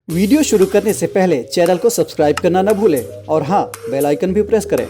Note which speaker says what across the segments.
Speaker 1: Video शुरू करने से पहले चैनल को सब्सक्राइब करना न भूलें और हाँ, बेल आइकन भी प्रेस करें।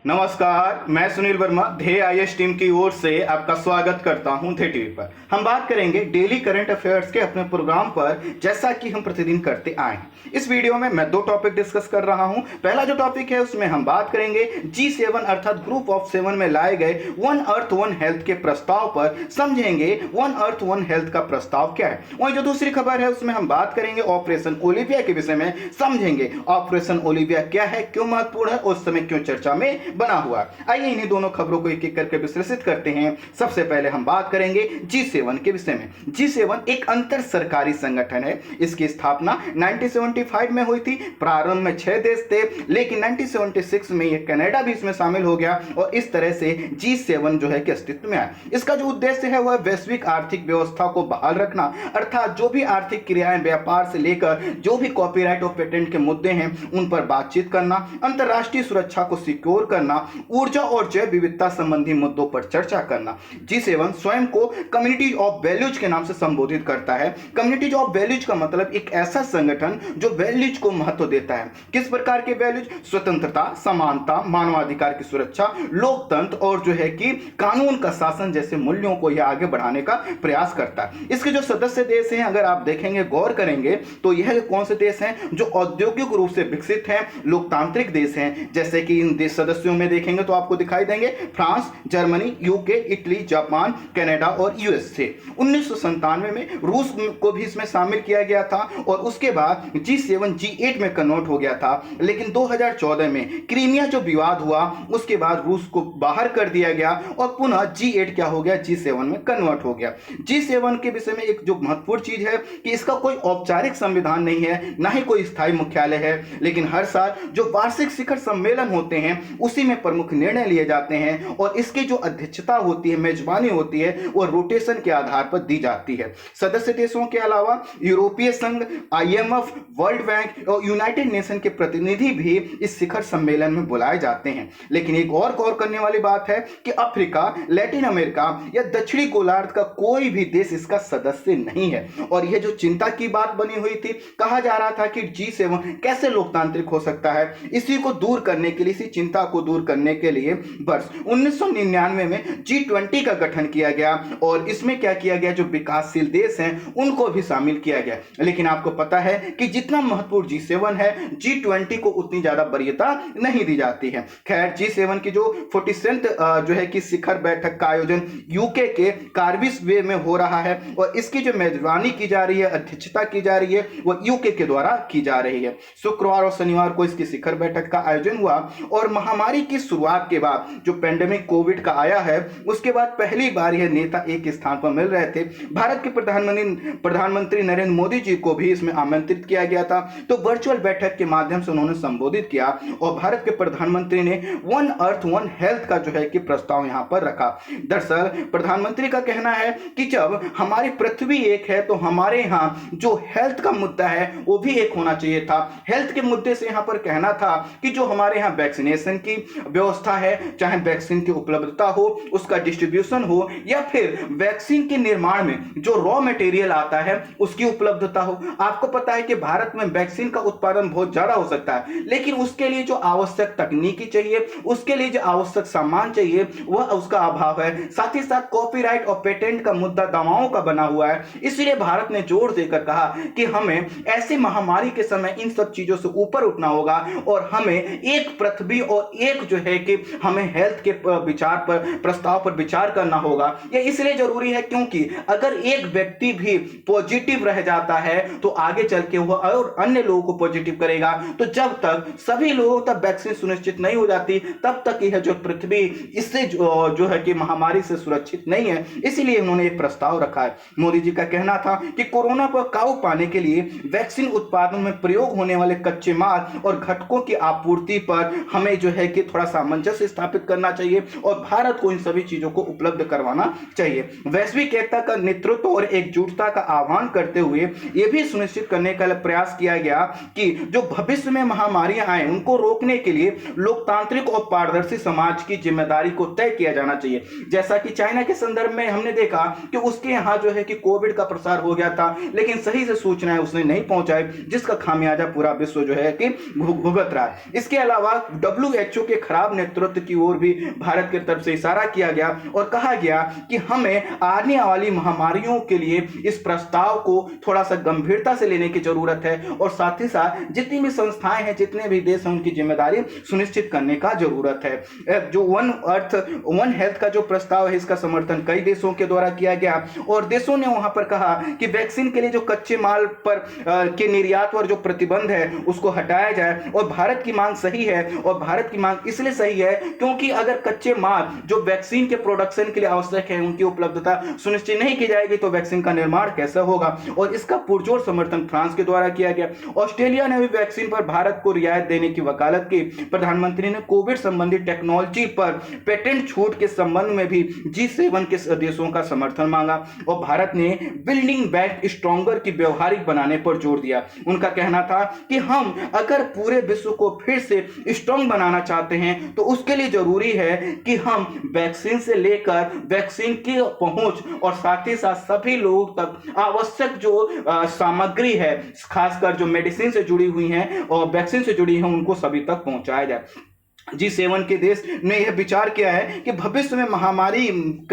Speaker 2: नमस्कार, मैं सुनील वर्मा ध्येय आईएएस टीम की ओर से आपका स्वागत करता हूं ध्येय टीवी पर। हम बात करेंगे डेली करंट अफेयर्स के अपने प्रोग्राम पर, जैसा कि हम प्रतिदिन करते आए हैं। इस वीडियो में मैं दो टॉपिक डिस्कस कर रहा हूं। पहला जो टॉपिक है उसमें हम बात करेंगे G7 अर्थात ग्रुप ऑफ 7 में लाए गए वन अर्थ वन हेल्थ के प्रस्ताव पर, समझेंगे वन अर्थ वन हेल्थ का प्रस्ताव क्या है। वहीं जो दूसरी खबर है उसमें हम बात करेंगे ऑपरेशन ओलिविया के विषय में, समझेंगे ऑपरेशन ओलिविया क्या है, क्यों महत्वपूर्ण है, उस समय क्यों चर्चा में बना हुआ। आइए इन्हीं दोनों खबरों को एक एक करके विश्लेषित करते हैं। सबसे पहले हम बात करेंगे G7 के विषय में। G7 एक अंतर सरकारी संगठन है। इसकी स्थापना 1975 में हुई थी। प्रारंभ में 6 देश थे, लेकिन 1976 में ये कनाडा भी इसमें शामिल हो गया और इस तरह से G7 जो है कि अस्तित्व में आया। इसका जो उद्देश्य है वह वैश्विक आर्थिक व्यवस्था को बहाल रखना, अर्थात जो भी आर्थिक क्रियाएं व्यापार से लेकर जो भी कॉपीराइट और पेटेंट के मुद्दे हैं उन पर बातचीत करना, अंतरराष्ट्रीय सुरक्षा को सिक्योर करना, ऊर्जा और जैव विविधता संबंधी मुद्दों पर चर्चा करना। G7 स्वयं को कम्युनिटी ऑफ वैल्यूज के नाम से संबोधित करता है। कम्युनिटी ऑफ वैल्यूज का मतलब एक ऐसा संगठन जो वैल्यूज को महत्व देता है। किस प्रकार के वैल्यूज? स्वतंत्रता, समानता, मानवाधिकार की सुरक्षा, लोकतंत्र और जो है कि कानून का शासन जैसे मूल्यों को यह आगे बढ़ाने का प्रयास करता है। इसके जो सदस्य देश हैं, अगर आप देखेंगे, गौर करेंगे तो यह कौन से देश हैं जो औद्योगिक रूप से विकसित हैं, लोकतांत्रिक देश हैं। जैसे कि इन देश सदस्यों में देखेंगे तो आपको दिखाई देंगे France, Germany, UK, Italy, Japan, Canada और यूएसए। 1997 में रूस को भी इसमें शामिल किया गया था और उसके बाद G7 G8 में कन्वर्ट हो गया था। लेकिन 2014 में क्रीमिया जो विवाद हुआ उसके बाद रूस को बाहर कर दिया गया और पुनः G8 क्या हो गया, G7 में कन्वर्ट हो गया। G7 के विषय में एक जो महत्वपूर्ण चीज है कि इसका कोई औपचारिक संविधान नहीं है, ना ही कोई स्थायी मुख्यालय है, लेकिन हर साल जो वार्षिक शिखर सम्मेलन होते हैं उसी में प्रमुख निर्णय लिए जाते हैं और इसकी जो अध्यक्षता होती है, मेजबानी होती है, वो रोटेशन के आधार पर दी जाती है। सदस्य देशों के अलावा यूरोपीय संघ, IMF, वर्ल्ड बैंक और यूनाइटेड नेशन के प्रतिनिधि भी इस शिखर सम्मेलन में बुलाए जाते हैं। लेकिन एक और गौर करने वाली बात है कि अफ्रीका, लैटिन अमेरिका या दक्षिणी गोलार्ध का कोई भी देश इसका सदस्य नहीं है। और यह जो चिंता की बात बनी हुई थी, कहा जा रहा था कि G7 कैसे लोकतांत्रिक हो सकता है, इसी को दूर करने के लिए, इसी चिंता को दूर करने के लिए वर्ष 1999 में G20 का गठन किया गया और इसमें क्या किया गया, जो विकासशील देश हैं उनको भी शामिल किया गया। लेकिन आपको पता है कि जितना महत्वपूर्ण G7 है, G20 को उतनी ज्यादा वरीयता नहीं दी जाती है। खैर, G7 की जो 47th जो है कि शिखर बैठक का आयोजन यूके के कार्विस वे में हो रहा है और इसकी जो मेजबानी की जा रही है, अध्यक्षता की जा रही है, वो यूके के द्वारा की जा रही है। शुक्रवार और शनिवार को इसकी शिखर बैठक का आयोजन हुआ और महामारी की शुरुआत के बाद जो पेंडेमिक कोविड का आया है उसके बाद पहली बार यह नेता एक स्थान पर मिल रहे थे। भारत के प्रधानमंत्री नरेंद्र मोदी जी को भी इसमें आमंत्रित किया गया था, तो वर्चुअल बैठक के माध्यम से उन्होंने संबोधित किया और भारत के प्रधानमंत्री ने वन अर्थ वन हेल्थ का जो है कि प्रस्ताव यहां पर रखा। दरअसल प्रधानमंत्री का कहना है कि जब हमारी पृथ्वी एक है तो हमारे यहाँ जो हेल्थ का मुद्दा है वो भी एक होना चाहिए था। हेल्थ के मुद्दे से यहां पर कहना था कि जो हमारे यहाँ वैक्सीनेशन की व्यवस्था है, चाहे वैक्सीन की उपलब्धता हो, उसका डिस्ट्रीब्यूशन हो, या फिर वैक्सीन के निर्माण में जो रॉ मटेरियल आता है उसकी उपलब्धता हो। आपको पता है कि भारत में वैक्सीन का उत्पादन बहुत ज्यादा हो सकता है, लेकिन उसके लिए जो आवश्यक तकनीकी चाहिए, उसके लिए जो आवश्यक सामान चाहिए, वह उसका अभाव है। साथ ही साथ कॉपीराइट और पेटेंट का मुद्दा दवाओं का बना हुआ है। इसलिए भारत ने जोर देकर कहा कि हमें ऐसी महामारी के समय इन सब चीजों से ऊपर उठना होगा और हमें एक पृथ्वी और एक जो है कि हमें हेल्थ के विचार पर, प्रस्ताव पर विचार करना होगा। यह इसलिए जरूरी है क्योंकि अगर एक व्यक्ति भी पॉजिटिव रह जाता है तो आगे चल के वह और अन्य लोगों को पॉजिटिव करेगा। तो जब तक सभी लोगों तक वैक्सीन सुनिश्चित नहीं हो जाती, तब तक यह जो पृथ्वी इससे जो है कि महामारी से सुरक्षित नहीं है। इसीलिए उन्होंने एक प्रस्ताव रखा है। मोदी जी का कहना था कि कोरोना पर काबू पाने के लिए वैक्सीन उत्पादन में प्रयोग होने वाले कच्चे माल और घटकों की आपूर्ति पर हमें जो है कि कि थोड़ा सामंजस्य स्थापित करना चाहिए और भारत को इन सभी चीजों को उपलब्ध करवाना चाहिए। वैश्विक एकता का नेतृत्व और एकजुटता का आह्वान करते हुए यह भी सुनिश्चित करने का प्रयास किया गया कि जो भविष्य में महामारियां आए उनको रोकने के लिए लोकतांत्रिक और पारदर्शी समाज की जिम्मेदारी को तय किया जाना चाहिए। जैसा कि चाइना के संदर्भ में हमने देखा कि उसके यहां जो है कि कोविड का प्रसार हो गया था, लेकिन सही से सूचनाएं उसने नहीं पहुंचाई, जिसका खामियाजा पूरा विश्व जो है कि भुगत रहा है। इसके अलावा WHO के खराब नेतृत्व की ओर भी भारत की तरफ से इशारा किया गया और कहा गया कि हमें आने वाली महामारियों के लिए इस प्रस्ताव को थोड़ा सा गंभीरता से लेने की जरूरत है और साथ ही साथ जितनी भी संस्थाएं हैं, जितने भी देश हैं, उनकी जिम्मेदारी सुनिश्चित करने का जरूरत है। जो वन अर्थ वन हेल्थ का जो प्रस्ताव है, इसका समर्थन कई देशों के द्वारा किया गया और देशों ने वहां पर कहा कि वैक्सीन के लिए जो कच्चे माल पर के निर्यात पर जो प्रतिबंध है उसको हटाया जाए। और भारत की मांग सही है और भारत की मांग इसलिए सही है क्योंकि अगर कच्चे माल जो वैक्सीन के प्रोडक्शन के लिए आवश्यक है उनकी उपलब्धता सुनिश्चित नहीं की जाएगी तो वैक्सीन का निर्माण कैसे होगा। और इसका पुरजोर समर्थन फ्रांस के द्वारा किया गया। ऑस्ट्रेलिया ने भी वैक्सीन पर भारत को रियायत देने की वकालत की। प्रधानमंत्री ने कोविड संबंधी टेक्नोलॉजी पर पेटेंट छूट के संबंध में भी G7 के देशों का समर्थन मांगा और भारत ने बिल्डिंग बैक स्ट्रॉन्गर की व्यवहारिक बनाने पर जोर दिया। उनका कहना था कि हम अगर पूरे विश्व को फिर से स्ट्रॉन्ग बनाना चाहते हैं तो उसके लिए जरूरी है कि हम वैक्सीन से लेकर वैक्सीन की पहुंच और साथ ही साथ सभी लोगों तक आवश्यक जो सामग्री है, खासकर जो मेडिसिन से जुड़ी हुई हैं और वैक्सीन से जुड़ी हैं, उनको सभी तक पहुंचाया जाए। G7 के देश ने यह विचार किया है कि भविष्य में महामारी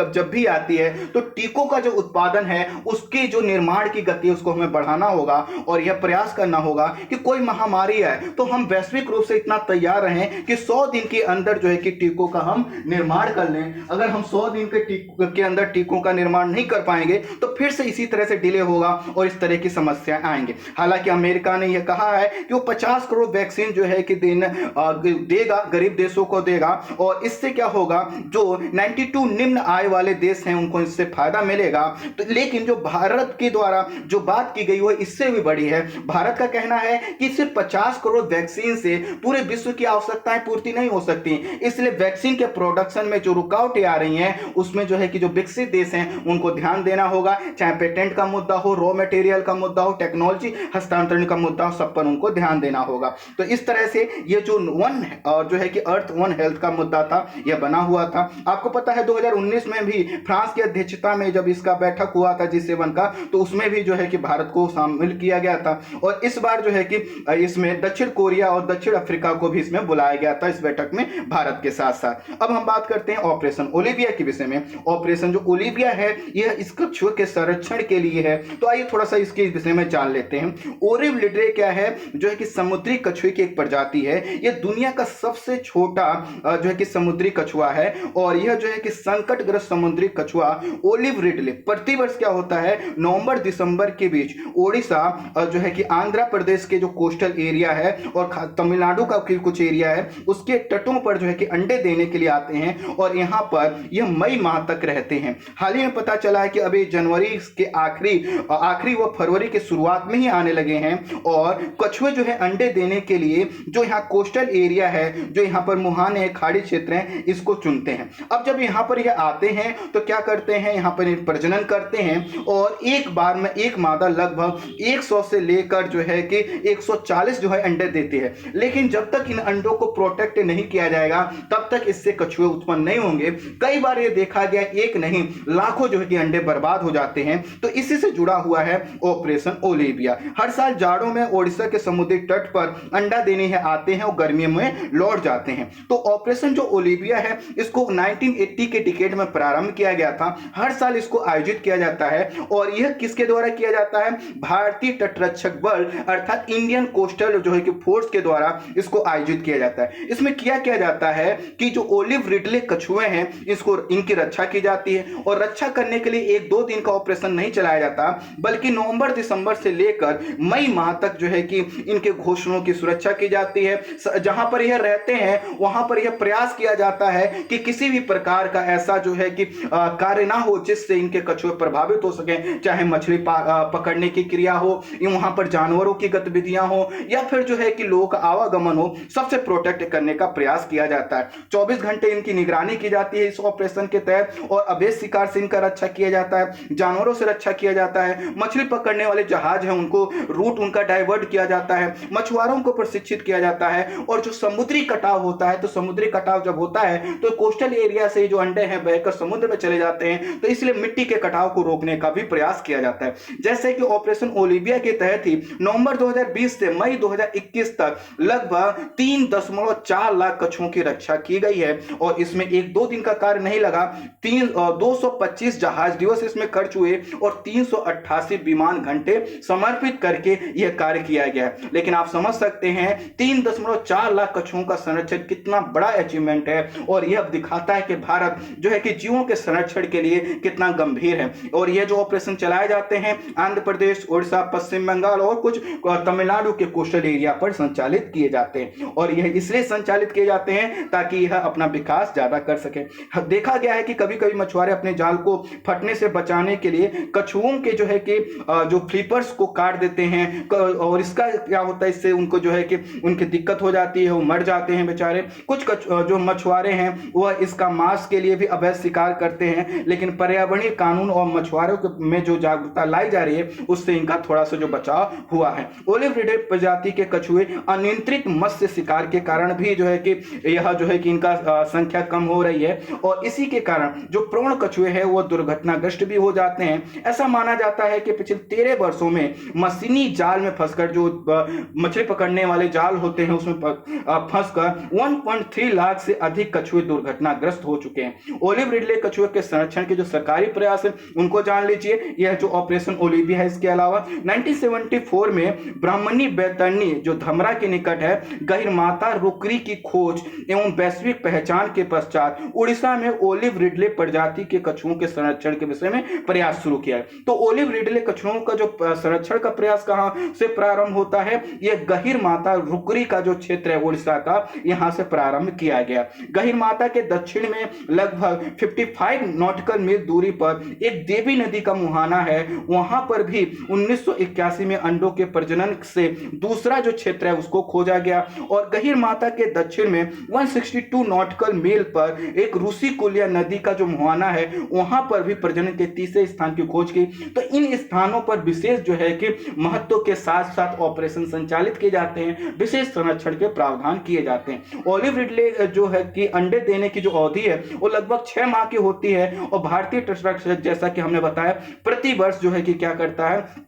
Speaker 2: जब भी आती है तो टीकों का जो उत्पादन है उसके जो निर्माण की गति उसको हमें बढ़ाना होगा और यह प्रयास करना होगा कि कोई महामारी आए तो हम वैश्विक रूप से इतना तैयार रहें कि 100 दिन के अंदर जो है कि टीकों का हम निर्माण कर लें। अगर हम 100 दिन के अंदर टीकों का निर्माण नहीं कर पाएंगे तो फिर से इसी तरह से डिले होगा और इस तरह की समस्याएं आएंगे। हालांकि अमेरिका ने यह कहा है कि वो 50 करोड़ वैक्सीन जो है कि देगा, गरीब देशों को देगा और इससे क्या होगा, जो 92 निम्न आय वाले देश हैं उनको इससे फायदा मिलेगा। तो लेकिन जो भारत के द्वारा जो बात की गई वो इससे भी बड़ी है। भारत का कहना है कि सिर्फ 50 करोड़ वैक्सीन से पूरे विश्व की आवश्यकताएं पूर्ति नहीं हो सकती, इसलिए वैक्सीन के प्रोडक्शन में जो रुकावटें आ रही हैं उसमें जो है कि जो विकसित देश हैं उनको ध्यान देना होगा। चाहे पेटेंट का मुद्दा हो, रॉ मटेरियल का मुद्दा हो, टेक्नोलॉजी हस्तांतरण का मुद्दा हो, सब पर उनको ध्यान देना होगा। तो इस तरह से ये जो वन और जो है कि अर्थ वन हेल्थ का मुद्दा था यह बना हुआ था। आपको पता है 2019 में भी फ्रांस की अध्यक्षता में जब इसका बैठक हुआ था G7 का, तो उसमें भी जो है कि भारत को शामिल किया गया था और इस बार जो है कि इसमें दक्षिण कोरिया और दक्षिण अफ्रीका को भी इसमें बुलाया गया था इस बैठक में भारत के साथ साथ। अब हम बात करते हैं ऑपरेशन ओलिविया के विषय में। ऑपरेशन जो ओलिविया है यह इस कछुए के संरक्षण के लिए है, तो आइए थोड़ा सा इसके विषय में जान लेते हैं। ओलिव रिडले क्या है, जो है कि समुद्री कछुए की एक प्रजाति है। यह दुनिया का सबसे छोटा जो है कि समुद्री कछुआ है और यह जो है कि संकटग्रस्त समुद्री कछुआ ओलिव रिडले प्रतिवर्ष क्या होता है, नवंबर दिसंबर के बीच ओडिशा जो है कि आंध्र प्रदेश के जो कोस्टल एरिया है और तमिलनाडु का कुछ एरिया है उसके तटों पर जो है कि अंडे देने के लिए आते हैं और यहां पर यह मई माह तक रहते हैं। हाल ही में पता चला है कि अभी जनवरी के आखिरी व फरवरी के शुरुआत में ही आने लगे हैं और कछुए जो है अंडे देने के लिए जो यहाँ कोस्टल एरिया है, जो यहाँ पर मुहाने है, खाड़ी क्षेत्र है, इसको चुनते हैं। अब जब यहाँ पर यह आते हैं तो क्या करते हैं, यहाँ पर प्रजनन करते हैं और एक बार में एक मादा लगभग 100 से लेकर जो है कि 140 जो है अंडे देती है। लेकिन जब तक इन अंडों को प्रोटेक्ट नहीं किया जाएगा तब तक इससे कछुए उत्पन्न नहीं होंगे। कई बार यह देखा गया, एक नहीं लाखों जो है कि अंडे बर्बाद हो जाते हैं। तो इसी से जुड़ा हुआ है ऑपरेशन ओलिविया। हर साल जाड़ों में ओडिशा के समुद्री तट पर अंडा देने आते हैं और गर्मियों में लौट जाते हैं। तो ऑपरेशन जो ओलिविया है इसको 1980 के डिकेड में प्रारंभ किया गया था। हर साल इसको आयोजित किया जाता है और यह किसके द्वारा किया जाता है, भारतीय तटरक्षक बल अर्थात इंडियन कोस्टल जो है कि फोर्स के द्वारा इसको आयोजित किया जाता है। इसमें किया जाता है कि जो ओलिव रिडले कछुए हैं इसको इनकी रक्षा की जाती है और रक्षा करने के लिए 1-2 दिन का ऑपरेशन नहीं चलाया जाता बल्कि नवंबर दिसंबर से लेकर मई माह तक जो है कि इनके घोंसलों की सुरक्षा की जाती है। जहां पर यह रहते हैं हैं वहां पर यह प्रयास किया जाता है कि किसी भी प्रकार का ऐसा जो है कि कार्य ना हो जिससे इनके कछुए प्रभावित हो सके, चाहे मछली पकड़ने की क्रिया हो, वहां पर जानवरों की गतिविधियां हो, या फिर जो है कि लोगों का आवागमन हो, सबसे प्रोटेक्ट करने का प्रयास किया जाता है। 24 घंटे इनकी निगरानी की जाती है इस ऑपरेशन के तहत, और अवैध शिकार से इनका रक्षा किया जाता है, जानवरों से रक्षा किया जाता है, मछली पकड़ने वाले जहाज हैं उनको रूट उनका डाइवर्ट किया जाता है, मछुआरों को प्रशिक्षित किया जाता है, और जो समुद्री कटाव होता है, तो समुद्री कटाव जब होता है तो कोस्टल एरिया से जो अंडे हैं बहकर समुद्र में चले जाते हैं, तो इसलिए मिट्टी के कटाव को रोकने का भी प्रयास किया जाता है। जैसे कि ऑपरेशन ओलिविया के तहत ही नवंबर 2020 से मई 2021 तक लगभग 3.4 लाख कछुओं की रक्षा की गई है, और इसमें 1-2 दिन का कार्य नहीं लगा, 225 जहाज दिवस इसमें खर्च हुए और 388 विमान घंटे समर्पित करके यह कार्य किया गया। लेकिन आप समझ सकते हैं 3.4 लाख कछुओं का संरक्षण कितना बड़ा अचीवमेंट है, और यह दिखाता है कि भारत जो है कि जीवों के संरक्षण के लिए कितना गंभीर है। और यह जो ऑपरेशन चलाए जाते हैं आंध्र प्रदेश, उड़ीसा, पश्चिम बंगाल और कुछ तमिलनाडु के कोस्टल एरिया पर संचालित किए जाते हैं, और यह इसलिए संचालित किए जाते हैं ताकि यह अपना विकास ज्यादा कर सके। देखा गया है कि कभी कभी मछुआरे अपने जाल को फटने से बचाने के लिए कछुओं के जो है कि जो फ्लिपर्स को काट देते हैं, और इसका क्या होता है, इससे उनको जो है कि उनकी दिक्कत हो जाती है, वो मर जाते हैं बेचारे। कुछ जो मछुआरे हैं वह इसका मांस के लिए भी अवैध शिकार करते हैं, लेकिन पर्यावरणीय कानून और मछुआरों में जो जागरूकता लाई जा रही है उससे इनका थोड़ा सा जो बचाव हुआ है। ओलिव रिडले प्रजाति के कछुए अनियंत्रित मत्स्य शिकार के कारण भी जो है कि यह जो है कि इनका संख्या कम हो रही है, और इसी के कारण जो प्रौढ़ कछुए हैं वो दुर्घटनाग्रस्त भी हो जाते हैं। ऐसा माना जाता है कि पिछले 13 वर्षों में मशीनी जाल में फंसकर, जो मछली पकड़ने वाले जाल होते हैं उसमें फंसकर 1.3 लाख से अधिक कछुए दुर्घटनाग्रस्त हो चुके हैं। ओलिव रिडले कछुए के संरक्षण के जो सरकारी प्रयास है उनको जान लीजिए। यह जो ऑपरेशन ओलिविया है, इसके अलावा 1974 में ब्राह्मणी बैतरणी जो धमरा के निकट है, गहिरमाता रुकरी की खोज एवं वैश्विक पहचान के पश्चात उड़ीसा में ओलिव रिडले प्रजाति के कछुओं के संरक्षण के विषय में प्रयास शुरू किया है। तो ओलिव रिडले कछुओं का जो संरक्षण का प्रयास कहां से प्रारंभ होता है, यह गहिरमाता रुकरी का जो क्षेत्र है उड़ीसा का, यहां से प्रारंभ किया गया। गहिरमाता के दक्षिण में लगभग 55 नॉटिकल मील दूरी पर एक देवी नदी का मुहाना है, वहां पर भी 1981 में अंडों के प्रजनन से दूसरा जो क्षेत्र है उसको खोजा गया, और गहिरमाता के दक्षिण में 162 नॉटिकल मील पर एक रूसी कुलिया नदी का जो मुहाना है वहां पर भी प्रजनन के तीसरे स्थान की खोज की। तो इन स्थानों पर विशेष जो है कि महत्व के साथ साथ ऑपरेशन संचालित किए जाते हैं, विशेष संरक्षण के प्रावधान किए जाते हैं। ओलिव रिडले जो है कि अंडे देने की जो अवधि है वो लगभग 6 माह की होती है, और भारतीय तटरक्षक जैसा कि हमने बताया प्रति वर्ष जो है कि क्या करता है,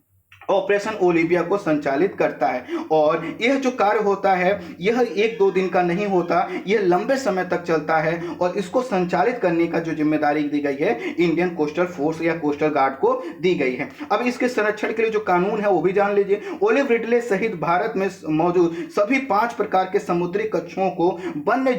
Speaker 2: ऑपरेशन ओलिविया को संचालित करता है। और यह जो कार्य होता है यह 1-2 दिन का नहीं होता, यह लंबे समय तक चलता है, और इसको संचालित करने का जो जिम्मेदारी दी गई है इंडियन कोस्टल फोर्स या कोस्टल गार्ड को दी गई है। अब इसके संरक्षण के लिए जो कानून है वो भी जान लीजिए। ओलिव रिडले सहित भारत में मौजूद सभी 5 प्रकार के समुद्री कछुओं को वन्य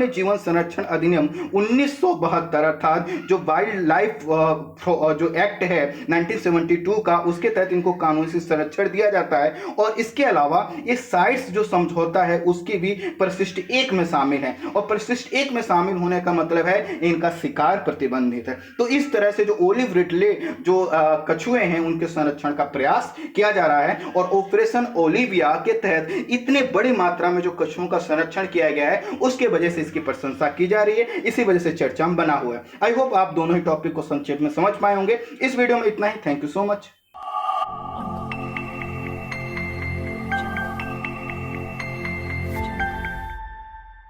Speaker 2: जीवन संरक्षण अधिनियम 1972 अर्थात जो वाइल्ड लाइफ जो एक्ट है 1972 का, उसके तहत इनको कानूनी से संरक्षण दिया जाता है। और इसके अलावा ये साइट्स जो समझौता है उसकी भी परिशिष्ट 1 में शामिल है, और परिशिष्ट 1 में शामिल होने का मतलब है इनका शिकार प्रतिबंधित है। तो इस तरह से जो ओलिव रिडले जो कछुए हैं उनके संरक्षण का प्रयास किया जा रहा है, और ऑपरेशन ओलिविया के तहत इतने बड़ी मात्रा में जो कछुओं का संरक्षण किया गया है उसके वजह से इसकी प्रशंसा की जा रही है, इसी वजह से चर्चा में बना हुआ है। आई होप आप दोनों ही टॉपिक को संक्षेप में समझ पाए होंगे। इस वीडियो में इतना ही। Thank you so much.